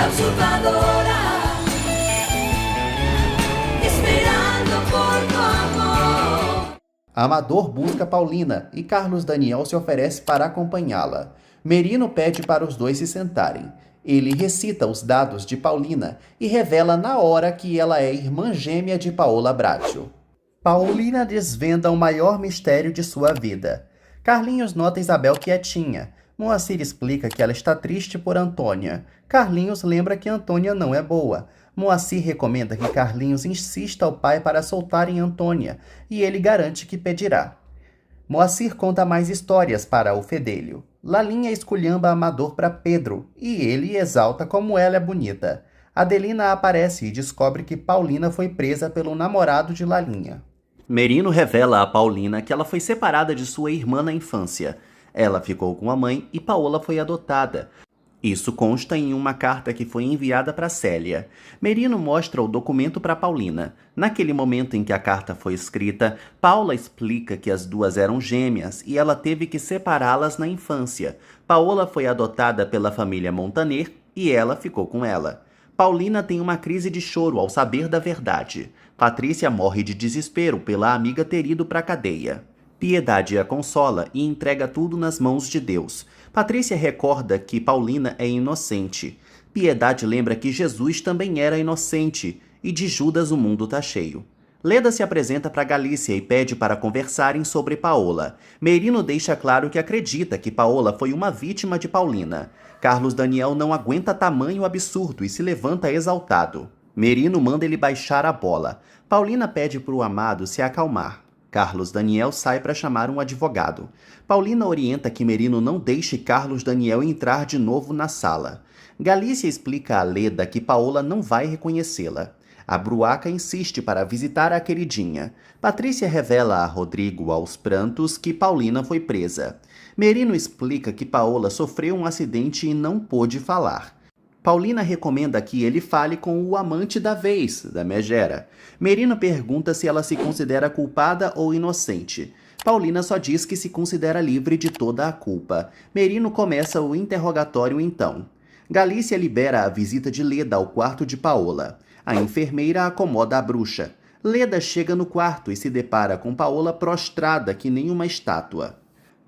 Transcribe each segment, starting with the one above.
la usurpadora, esperando por tu amor. Amador busca Paulina e Carlos Daniel se oferece para acompanhá-la. Merino pede para os dois se sentarem. Ele recita os dados de Paulina e revela na hora que ela é irmã gêmea de Paola Bracho. Paulina desvenda o maior mistério de sua vida. Carlinhos nota Isabel quietinha. Moacir explica que ela está triste por Antônia. Carlinhos lembra que Antônia não é boa. Moacir recomenda que Carlinhos insista ao pai para soltarem Antônia, e ele garante que pedirá. Moacir conta mais histórias para o fedelho. Lalinha esculhamba Amador para Pedro, e ele exalta como ela é bonita. Adelina aparece e descobre que Paulina foi presa pelo namorado de Lalinha. Merino revela a Paulina que ela foi separada de sua irmã na infância. Ela ficou com a mãe e Paola foi adotada. Isso consta em uma carta que foi enviada para Célia. Merino mostra o documento para Paulina. Naquele momento em que a carta foi escrita, Paula explica que as duas eram gêmeas e ela teve que separá-las na infância. Paola foi adotada pela família Montaner e ela ficou com ela. Paulina tem uma crise de choro ao saber da verdade. Patrícia morre de desespero pela amiga ter ido para a cadeia. Piedade a consola e entrega tudo nas mãos de Deus. Patrícia recorda que Paulina é inocente. Piedade lembra que Jesus também era inocente e de Judas o mundo tá cheio. Leda se apresenta para Galícia e pede para conversarem sobre Paola. Merino deixa claro que acredita que Paola foi uma vítima de Paulina. Carlos Daniel não aguenta tamanho absurdo e se levanta exaltado. Merino manda ele baixar a bola. Paulina pede para o amado se acalmar. Carlos Daniel sai para chamar um advogado. Paulina orienta que Merino não deixe Carlos Daniel entrar de novo na sala. Galícia explica a Leda que Paola não vai reconhecê-la. A Bruaca insiste para visitar a queridinha. Patrícia revela a Rodrigo, aos prantos, que Paulina foi presa. Merino explica que Paola sofreu um acidente e não pôde falar. Paulina recomenda que ele fale com o amante da vez, da megera. Merino pergunta se ela se considera culpada ou inocente. Paulina só diz que se considera livre de toda a culpa. Merino começa o interrogatório então. Galícia libera a visita de Leda ao quarto de Paola. A enfermeira acomoda a bruxa. Leda chega no quarto e se depara com Paola prostrada que nem uma estátua.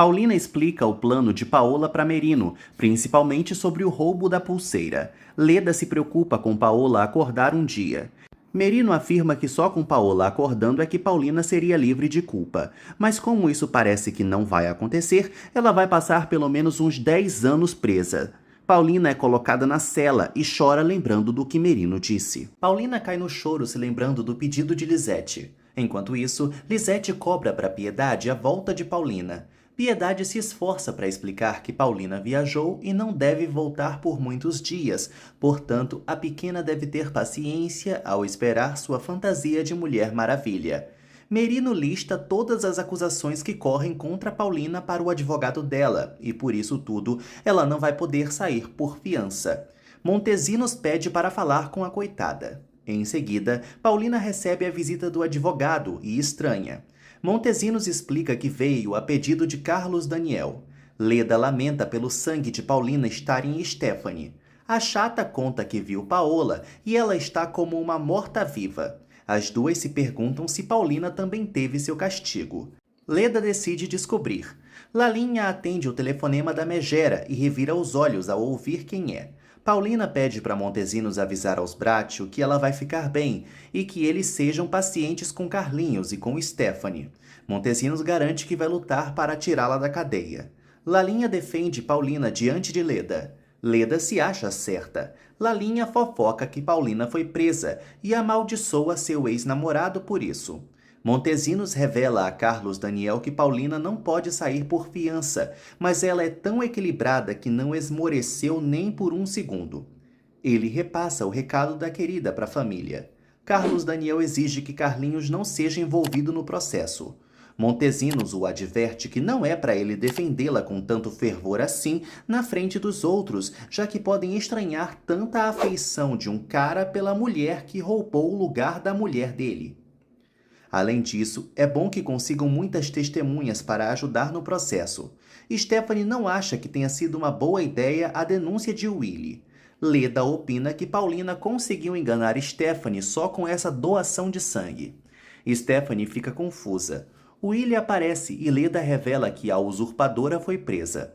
Paulina explica o plano de Paola para Merino, principalmente sobre o roubo da pulseira. Leda se preocupa com Paola acordar um dia. Merino afirma que só com Paola acordando é que Paulina seria livre de culpa. Mas como isso parece que não vai acontecer, ela vai passar pelo menos uns 10 anos presa. Paulina é colocada na cela e chora lembrando do que Merino disse. Paulina cai no choro se lembrando do pedido de Lisete. Enquanto isso, Lisete cobra para Piedade a volta de Paulina. Piedade se esforça para explicar que Paulina viajou e não deve voltar por muitos dias, portanto, a pequena deve ter paciência ao esperar sua fantasia de Mulher Maravilha. Merino lista todas as acusações que correm contra Paulina para o advogado dela, e por isso tudo, ela não vai poder sair por fiança. Montesinos pede para falar com a coitada. Em seguida, Paulina recebe a visita do advogado e estranha. Montesinos explica que veio a pedido de Carlos Daniel. Leda lamenta pelo sangue de Paulina estar em Stephanie. A chata conta que viu Paola e ela está como uma morta-viva. As duas se perguntam se Paulina também teve seu castigo. Leda decide descobrir. Lalinha atende o telefonema da megera e revira os olhos ao ouvir quem é. Paulina pede para Montesinos avisar aos Bracho que ela vai ficar bem e que eles sejam pacientes com Carlinhos e com Stephanie. Montesinos garante que vai lutar para tirá-la da cadeia. Lalinha defende Paulina diante de Leda. Leda se acha certa. Lalinha fofoca que Paulina foi presa e amaldiçoa seu ex-namorado por isso. Montesinos revela a Carlos Daniel que Paulina não pode sair por fiança, mas ela é tão equilibrada que não esmoreceu nem por um segundo. Ele repassa o recado da querida para a família. Carlos Daniel exige que Carlinhos não seja envolvido no processo. Montesinos o adverte que não é para ele defendê-la com tanto fervor assim na frente dos outros, já que podem estranhar tanta afeição de um cara pela mulher que roubou o lugar da mulher dele. Além disso, é bom que consigam muitas testemunhas para ajudar no processo. Stephanie não acha que tenha sido uma boa ideia a denúncia de Willy. Leda opina que Paulina conseguiu enganar Stephanie só com essa doação de sangue. Stephanie fica confusa. Willie aparece e Leda revela que a usurpadora foi presa.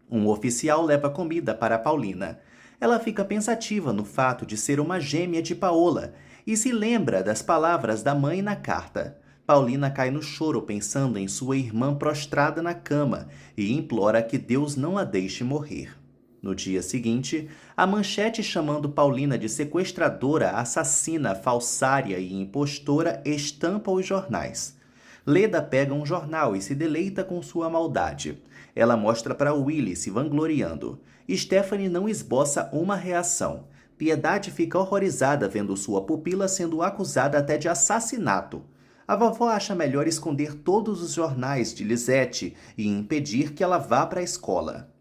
Um oficial leva comida para Paulina. Ela fica pensativa no fato de ser uma gêmea de Paola e se lembra das palavras da mãe na carta. Paulina cai no choro pensando em sua irmã prostrada na cama e implora que Deus não a deixe morrer. No dia seguinte, a manchete chamando Paulina de sequestradora, assassina, falsária e impostora estampa os jornais. Leda pega um jornal e se deleita com sua maldade. Ela mostra para Willie se vangloriando. Stephanie não esboça uma reação. Piedade fica horrorizada vendo sua pupila sendo acusada até de assassinato. A vovó acha melhor esconder todos os jornais de Lisette e impedir que ela vá para a escola.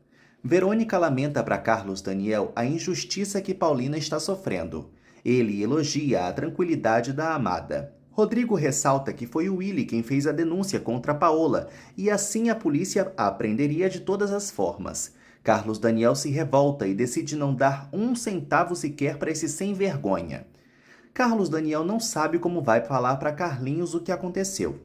Verônica lamenta para Carlos Daniel a injustiça que Paulina está sofrendo. Ele elogia a tranquilidade da amada. Rodrigo ressalta que foi o Willie quem fez a denúncia contra Paola e assim a polícia a prenderia de todas as formas. Carlos Daniel se revolta e decide não dar um centavo sequer para esse sem-vergonha. Carlos Daniel não sabe como vai falar para Carlinhos o que aconteceu.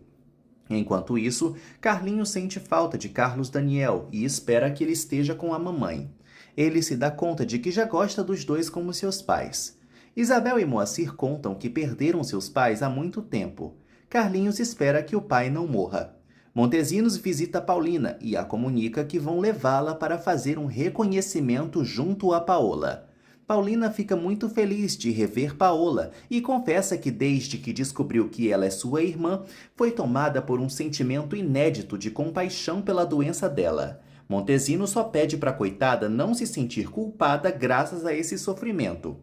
Enquanto isso, Carlinhos sente falta de Carlos Daniel e espera que ele esteja com a mamãe. Ele se dá conta de que já gosta dos dois como seus pais. Isabel e Moacir contam que perderam seus pais há muito tempo. Carlinhos espera que o pai não morra. Montesinos visita Paulina e a comunica que vão levá-la para fazer um reconhecimento junto a Paola. Paulina fica muito feliz de rever Paola e confessa que desde que descobriu que ela é sua irmã, foi tomada por um sentimento inédito de compaixão pela doença dela. Montesino só pede para a coitada não se sentir culpada graças a esse sofrimento.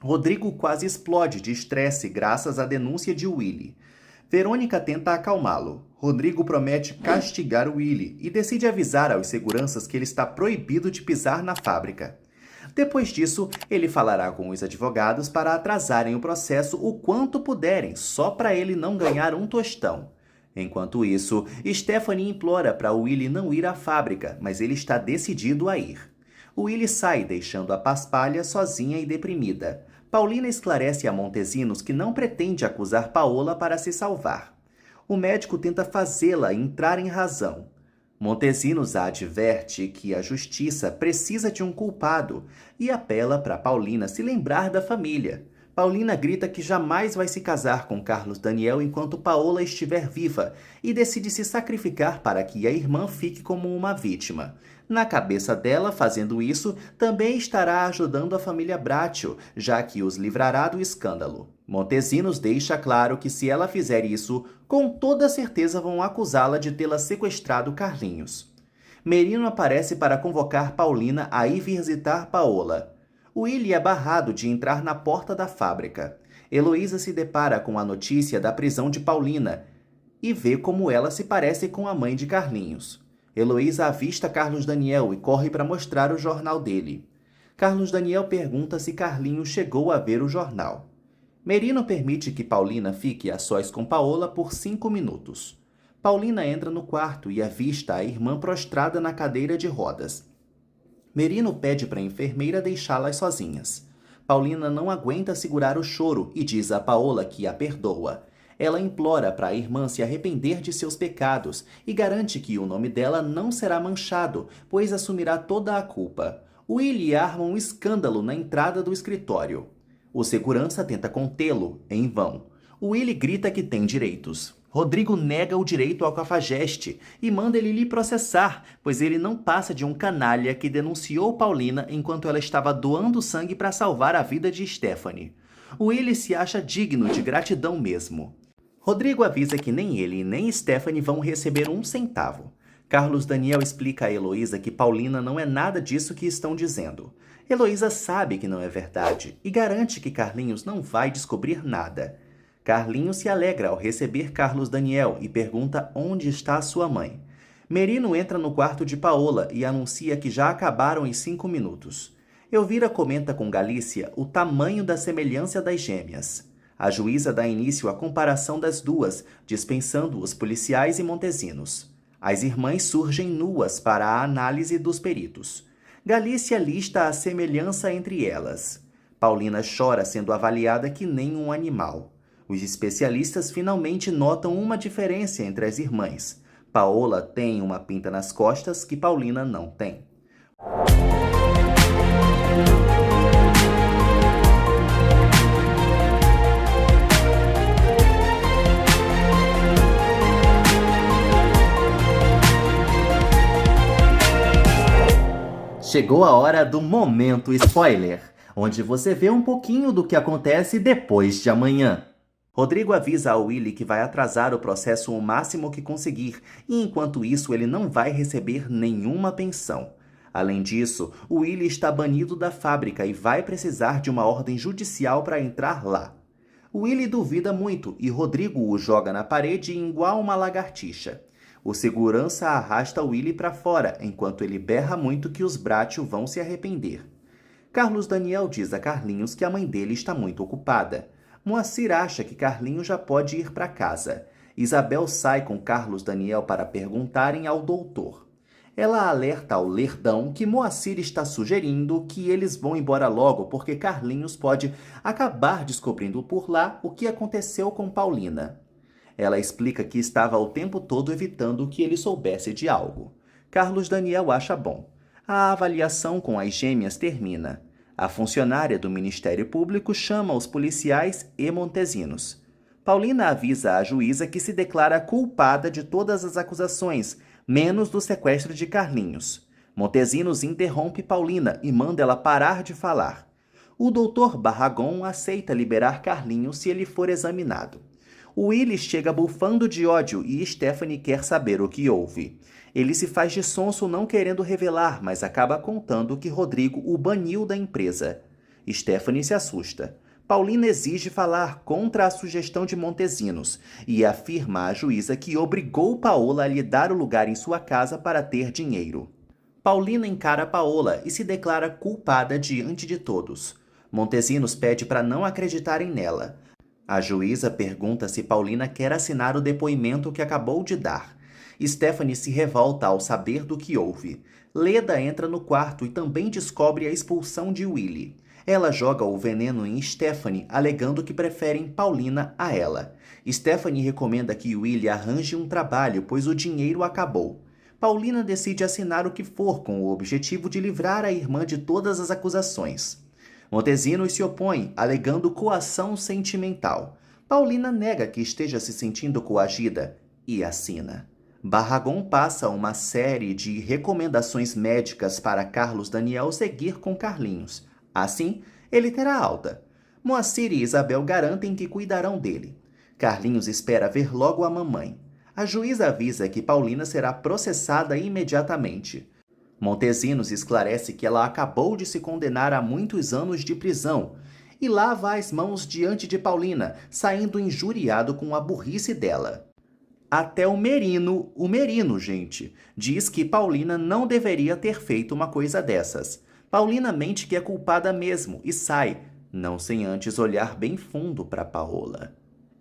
Rodrigo quase explode de estresse graças à denúncia de Willie. Verônica tenta acalmá-lo. Rodrigo promete castigar Willie e decide avisar aos seguranças que ele está proibido de pisar na fábrica. Depois disso, ele falará com os advogados para atrasarem o processo o quanto puderem, só para ele não ganhar um tostão. Enquanto isso, Stephanie implora para Willie não ir à fábrica, mas ele está decidido a ir. Willie sai, deixando a Paspalha sozinha e deprimida. Paulina esclarece a Montesinos que não pretende acusar Paola para se salvar. O médico tenta fazê-la entrar em razão. Montesinos a adverte que a justiça precisa de um culpado e apela para Paulina se lembrar da família. Paulina grita que jamais vai se casar com Carlos Daniel enquanto Paola estiver viva e decide se sacrificar para que a irmã fique como uma vítima. Na cabeça dela, fazendo isso, também estará ajudando a família Bratio, já que os livrará do escândalo. Montesinos deixa claro que se ela fizer isso, com toda certeza vão acusá-la de tê-la sequestrado Carlinhos. Merino aparece para convocar Paulina a ir visitar Paola. Willie é barrado de entrar na porta da fábrica. Heloísa se depara com a notícia da prisão de Paulina e vê como ela se parece com a mãe de Carlinhos. Heloísa avista Carlos Daniel e corre para mostrar o jornal dele. Carlos Daniel pergunta se Carlinhos chegou a ver o jornal. Merino permite que Paulina fique a sós com Paola por 5 minutos. Paulina entra no quarto e avista a irmã prostrada na cadeira de rodas. Merino pede para a enfermeira deixá-las sozinhas. Paulina não aguenta segurar o choro e diz a Paola que a perdoa. Ela implora para a irmã se arrepender de seus pecados e garante que o nome dela não será manchado, pois assumirá toda a culpa. Willie arma um escândalo na entrada do escritório. O segurança tenta contê-lo, em vão. Willie grita que tem direitos. Rodrigo nega o direito ao cafajeste e manda ele lhe processar, pois ele não passa de um canalha que denunciou Paulina enquanto ela estava doando sangue para salvar a vida de Stephanie. Willie se acha digno de gratidão mesmo. Rodrigo avisa que nem ele nem Stephanie vão receber um centavo. Carlos Daniel explica a Heloísa que Paulina não é nada disso que estão dizendo. Heloísa sabe que não é verdade e garante que Carlinhos não vai descobrir nada. Carlinhos se alegra ao receber Carlos Daniel e pergunta onde está sua mãe. Merino entra no quarto de Paola e anuncia que já acabaram os 5 minutos. Elvira comenta com Galícia o tamanho da semelhança das gêmeas. A juíza dá início à comparação das duas, dispensando os policiais e Montesinos. As irmãs surgem nuas para a análise dos peritos. Galícia lista a semelhança entre elas. Paulina chora sendo avaliada que nem um animal. Os especialistas finalmente notam uma diferença entre as irmãs. Paola tem uma pinta nas costas que Paulina não tem. Chegou a hora do momento spoiler, onde você vê um pouquinho do que acontece depois de amanhã. Rodrigo avisa a Willy que vai atrasar o processo o máximo que conseguir e, enquanto isso, ele não vai receber nenhuma pensão. Além disso, o Willy está banido da fábrica e vai precisar de uma ordem judicial para entrar lá. Willy duvida muito e Rodrigo o joga na parede igual uma lagartixa. O segurança arrasta Willy para fora, enquanto ele berra muito que os Bracho vão se arrepender. Carlos Daniel diz a Carlinhos que a mãe dele está muito ocupada. Moacir acha que Carlinhos já pode ir para casa. Isabel sai com Carlos Daniel para perguntarem ao doutor. Ela alerta ao Lerdão que Moacir está sugerindo que eles vão embora logo porque Carlinhos pode acabar descobrindo por lá o que aconteceu com Paulina. Ela explica que estava o tempo todo evitando que ele soubesse de algo. Carlos Daniel acha bom. A avaliação com as gêmeas termina. A funcionária do Ministério Público chama os policiais e Montesinos. Paulina avisa a juíza que se declara culpada de todas as acusações, menos do sequestro de Carlinhos. Montesinos interrompe Paulina e manda ela parar de falar. O doutor Barragon aceita liberar Carlinhos se ele for examinado. Willy chega bufando de ódio e Stephanie quer saber o que houve. Ele se faz de sonso não querendo revelar, mas acaba contando que Rodrigo o baniu da empresa. Stephanie se assusta. Paulina exige falar contra a sugestão de Montesinos e afirma à juíza que obrigou Paola a lhe dar o lugar em sua casa para ter dinheiro. Paulina encara Paola e se declara culpada diante de todos. Montesinos pede para não acreditarem nela. A juíza pergunta se Paulina quer assinar o depoimento que acabou de dar. Stephanie se revolta ao saber do que houve. Leda entra no quarto e também descobre a expulsão de Willy. Ela joga o veneno em Stephanie, alegando que preferem Paulina a ela. Stephanie recomenda que Willy arranje um trabalho, pois o dinheiro acabou. Paulina decide assinar o que for com o objetivo de livrar a irmã de todas as acusações. Montesinos se opõe, alegando coação sentimental. Paulina nega que esteja se sentindo coagida e assina. Barragon passa uma série de recomendações médicas para Carlos Daniel seguir com Carlinhos. Assim, ele terá alta. Moacir e Isabel garantem que cuidarão dele. Carlinhos espera ver logo a mamãe. A juíza avisa que Paulina será processada imediatamente. Montesinos esclarece que ela acabou de se condenar a muitos anos de prisão e lava as mãos diante de Paulina, saindo injuriado com a burrice dela. Até o Merino, gente, diz que Paulina não deveria ter feito uma coisa dessas. Paulina mente que é culpada mesmo e sai, não sem antes olhar bem fundo para Paola.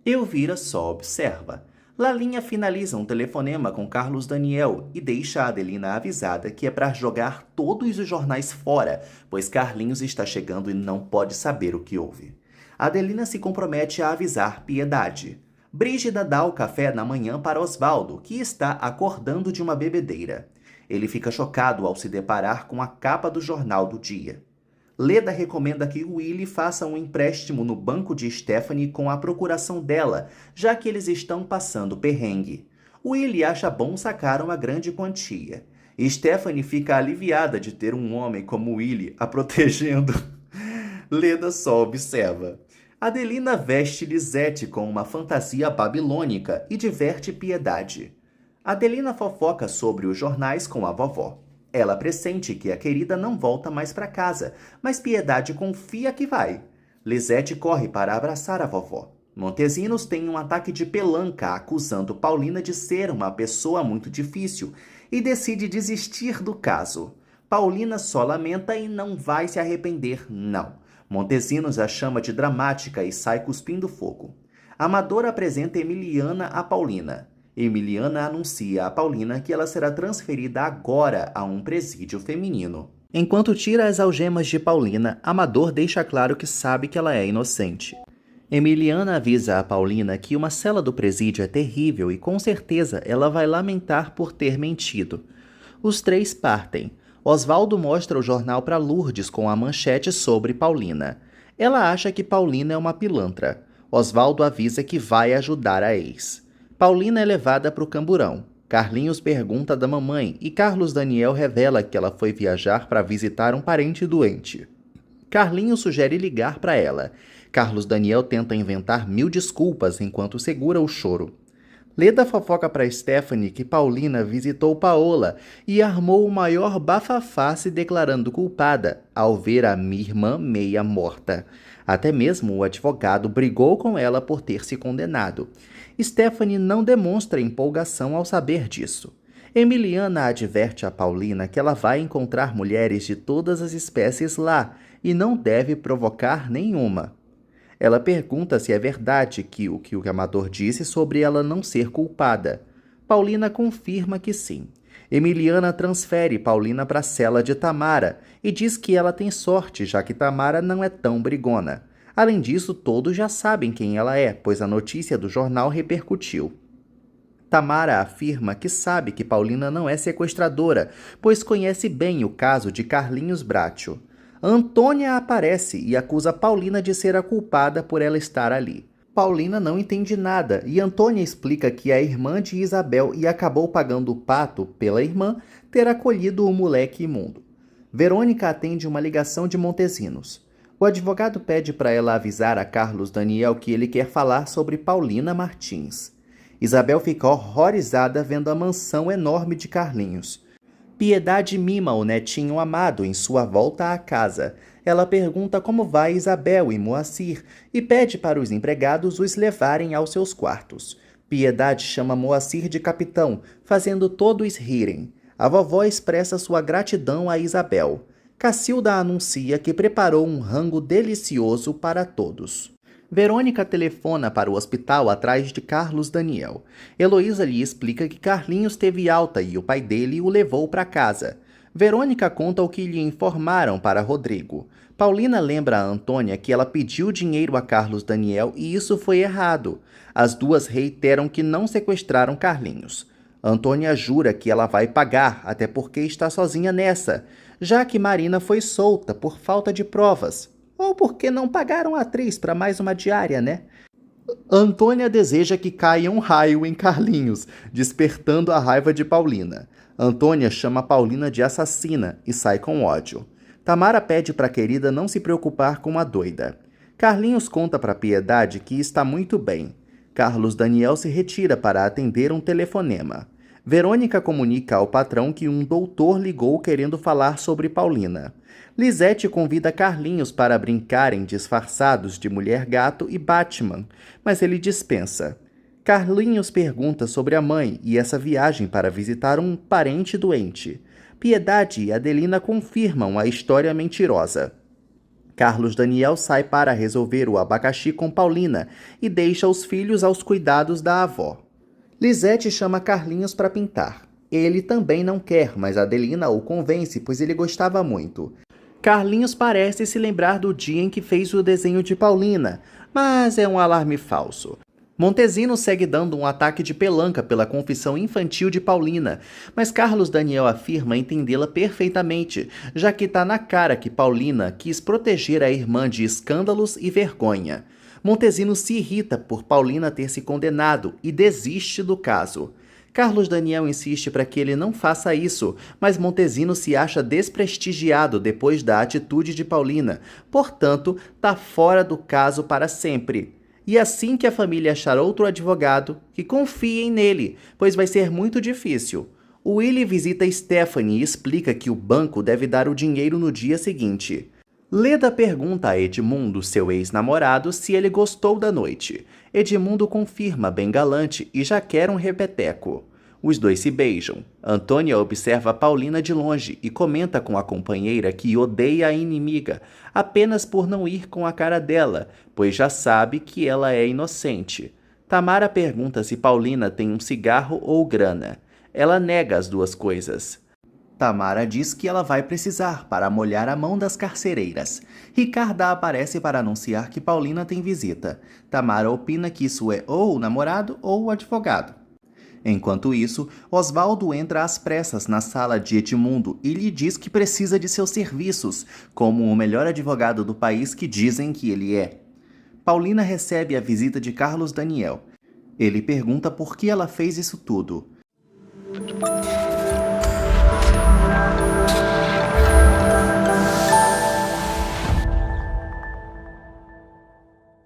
Elvira só observa. Lalinha finaliza um telefonema com Carlos Daniel e deixa a Adelina avisada que é para jogar todos os jornais fora, pois Carlinhos está chegando e não pode saber o que houve. Adelina se compromete a avisar Piedade. Brígida dá o café na manhã para Osvaldo, que está acordando de uma bebedeira. Ele fica chocado ao se deparar com a capa do jornal do dia. Leda recomenda que Willy faça um empréstimo no banco de Stephanie com a procuração dela, já que eles estão passando perrengue. Willy acha bom sacar uma grande quantia. Stephanie fica aliviada de ter um homem como Willy a protegendo. Leda só observa. Adelina veste Lisete com uma fantasia babilônica e diverte Piedade. Adelina fofoca sobre os jornais com a vovó. Ela pressente que a querida não volta mais para casa, mas Piedade confia que vai. Lisete corre para abraçar a vovó. Montesinos tem um ataque de pelanca, acusando Paulina de ser uma pessoa muito difícil e decide desistir do caso. Paulina só lamenta e não vai se arrepender, não. Montesinos a chama de dramática e sai cuspindo fogo. Amador apresenta Emiliana a Paulina. Emiliana anuncia a Paulina que ela será transferida agora a um presídio feminino. Enquanto tira as algemas de Paulina, Amador deixa claro que sabe que ela é inocente. Emiliana avisa a Paulina que uma cela do presídio é terrível e com certeza ela vai lamentar por ter mentido. Os três partem. Osvaldo mostra o jornal para Lourdes com a manchete sobre Paulina. Ela acha que Paulina é uma pilantra. Osvaldo avisa que vai ajudar a ex. Paulina é levada para o camburão. Carlinhos pergunta da mamãe e Carlos Daniel revela que ela foi viajar para visitar um parente doente. Carlinhos sugere ligar para ela. Carlos Daniel tenta inventar 1000 desculpas enquanto segura o choro. Leda fofoca para Stephanie que Paulina visitou Paola e armou o maior bafafá se declarando culpada ao ver a minha irmã meia morta. Até mesmo o advogado brigou com ela por ter se condenado. Stephanie não demonstra empolgação ao saber disso. Emiliana adverte a Paulina que ela vai encontrar mulheres de todas as espécies lá e não deve provocar nenhuma. Ela pergunta se é verdade o que o Amador disse sobre ela não ser culpada. Paulina confirma que sim. Emiliana transfere Paulina para a cela de Tamara e diz que ela tem sorte, já que Tamara não é tão brigona. Além disso, todos já sabem quem ela é, pois a notícia do jornal repercutiu. Tamara afirma que sabe que Paulina não é sequestradora, pois conhece bem o caso de Carlinhos Bracho. Antônia aparece e acusa Paulina de ser a culpada por ela estar ali. Paulina não entende nada e Antônia explica que é a irmã de Isabel e acabou pagando o pato pela irmã ter acolhido o moleque imundo. Verônica atende uma ligação de Montesinos. O advogado pede para ela avisar a Carlos Daniel que ele quer falar sobre Paulina Martins. Isabel fica horrorizada vendo a mansão enorme de Carlinhos. Piedade mima o netinho amado em sua volta à casa. Ela pergunta como vai Isabel e Moacir e pede para os empregados os levarem aos seus quartos. Piedade chama Moacir de capitão, fazendo todos rirem. A vovó expressa sua gratidão a Isabel. Cacilda anuncia que preparou um rango delicioso para todos. Verônica telefona para o hospital atrás de Carlos Daniel. Heloísa lhe explica que Carlinhos teve alta e o pai dele o levou para casa. Verônica conta o que lhe informaram para Rodrigo. Paulina lembra a Antônia que ela pediu dinheiro a Carlos Daniel e isso foi errado. As duas reiteram que não sequestraram Carlinhos. Antônia jura que ela vai pagar, até porque está sozinha nessa, já que Marina foi solta por falta de provas. Ou porque não pagaram a atriz para mais uma diária, né? Antônia deseja que caia um raio em Carlinhos, despertando a raiva de Paulina. Antônia chama Paulina de assassina e sai com ódio. Tamara pede para a querida não se preocupar com a doida. Carlinhos conta para Piedade que está muito bem. Carlos Daniel se retira para atender um telefonema. Verônica comunica ao patrão que um doutor ligou querendo falar sobre Paulina. Lisete convida Carlinhos para brincarem disfarçados de mulher-gato e Batman, mas ele dispensa. Carlinhos pergunta sobre a mãe e essa viagem para visitar um parente doente. Piedade e Adelina confirmam a história mentirosa. Carlos Daniel sai para resolver o abacaxi com Paulina e deixa os filhos aos cuidados da avó. Lisete chama Carlinhos para pintar. Ele também não quer, mas Adelina o convence, pois ele gostava muito. Carlinhos parece se lembrar do dia em que fez o desenho de Paulina, mas é um alarme falso. Montesino segue dando um ataque de pelanca pela confissão infantil de Paulina, mas Carlos Daniel afirma entendê-la perfeitamente, já que está na cara que Paulina quis proteger a irmã de escândalos e vergonha. Montesino se irrita por Paulina ter se condenado e desiste do caso. Carlos Daniel insiste para que ele não faça isso, mas Montesino se acha desprestigiado depois da atitude de Paulina, portanto, está fora do caso para sempre. E assim que a família achar outro advogado, que confiem nele, pois vai ser muito difícil. Willy visita Stephanie e explica que o banco deve dar o dinheiro no dia seguinte. Leda pergunta a Edmundo, seu ex-namorado, se ele gostou da noite. Edmundo confirma, bem galante, e já quer um repeteco. Os dois se beijam. Antônia observa Paulina de longe e comenta com a companheira que odeia a inimiga, apenas por não ir com a cara dela, pois já sabe que ela é inocente. Tamara pergunta se Paulina tem um cigarro ou grana. Ela nega as duas coisas. Tamara diz que ela vai precisar para molhar a mão das carcereiras. Ricarda aparece para anunciar que Paulina tem visita. Tamara opina que isso é ou o namorado ou o advogado. Enquanto isso, Osvaldo entra às pressas na sala de Edmundo e lhe diz que precisa de seus serviços, como o melhor advogado do país que dizem que ele é. Paulina recebe a visita de Carlos Daniel. Ele pergunta por que ela fez isso tudo.